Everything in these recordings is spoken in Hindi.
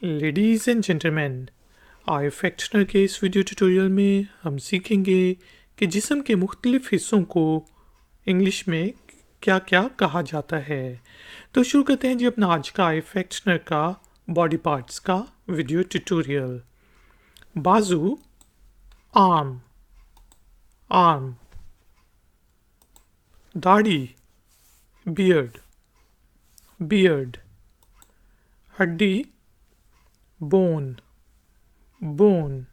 लेडीज़ एंड जेंटलमैन, आईफैक्टनर के इस वीडियो ट्यूटोरियल में हम सीखेंगे कि जिस्म के मुख्तलिफ हिस्सों को इंग्लिश में क्या क्या कहा जाता है। तो शुरू करते हैं जी अपना आज का आईफैक्टनर का बॉडी पार्ट्स का वीडियो ट्यूटोरियल। बाजू, आर्म, आर्म। दाढ़ी, बियर्ड, बियर्ड। हड्डी, बोन, बोन।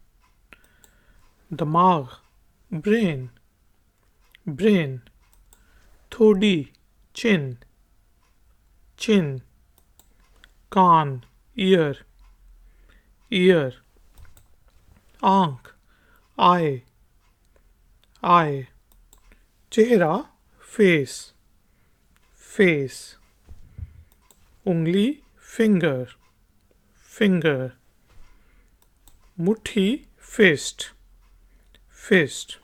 दिमाग, ब्रेन, ब्रेन। थोड़ी, चिन, चिन। कान, ईयर, ईयर। आंख, आई, आई। चेहरा, फेस, फेस। उंगली, फिंगर, फिंगर। मुट्ठी, फिस्ट, फिस्ट।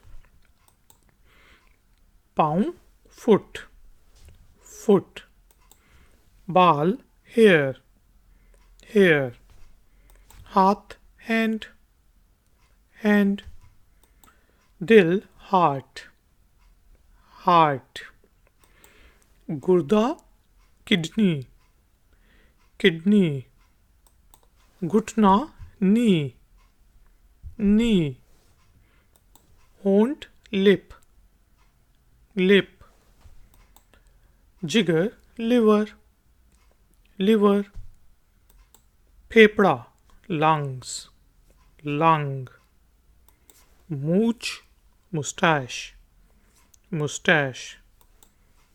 पाँव, फुट, फुट। बाल, हेयर, हेयर। हाथ, हैंड, हैंड। दिल, हार्ट, हार्ट। गुर्दा, किडनी, किडनी। घुटना, नी, नी। होंठ, लिप, लिप। जिगर, लिवर, लिवर। फेफड़ा, लंग्स, लंग। मूछ, मुस्टैश, मुस्टैश।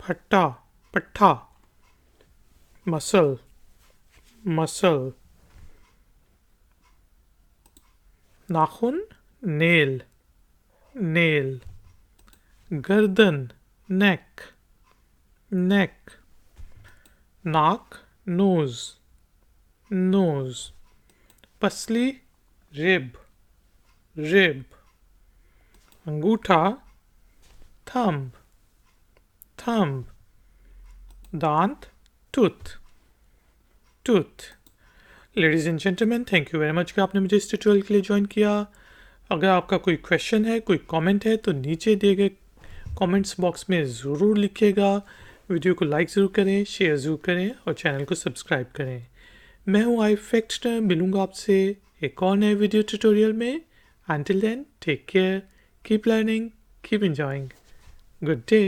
फट्टा, पट्ठा, मसल, मसल। नाखून, नेल, नेल। गर्दन, नेक, नेक। नाक, नोज, नोज। पसली, रिब, रिब। अंगूठा, थंब, थंब। दांत, tooth, tooth. Ladies and gentleman, thank you very much कि आपने मुझे इस ट्यूटोरियल के लिए ज्वाइन किया। अगर आपका कोई क्वेश्चन है, कोई कमेंट है तो नीचे दिए गए कमेंट्स बॉक्स में ज़रूर लिखिएगा। वीडियो को लाइक ज़रूर करें, शेयर ज़रूर करें और चैनल को सब्सक्राइब करें। मैं हूँ आईफैक्टनर, मिलूँगा आपसे एक और नए वीडियो ट्यूटोरियल में। Until then, take care, keep learning, keep enjoying. Good day.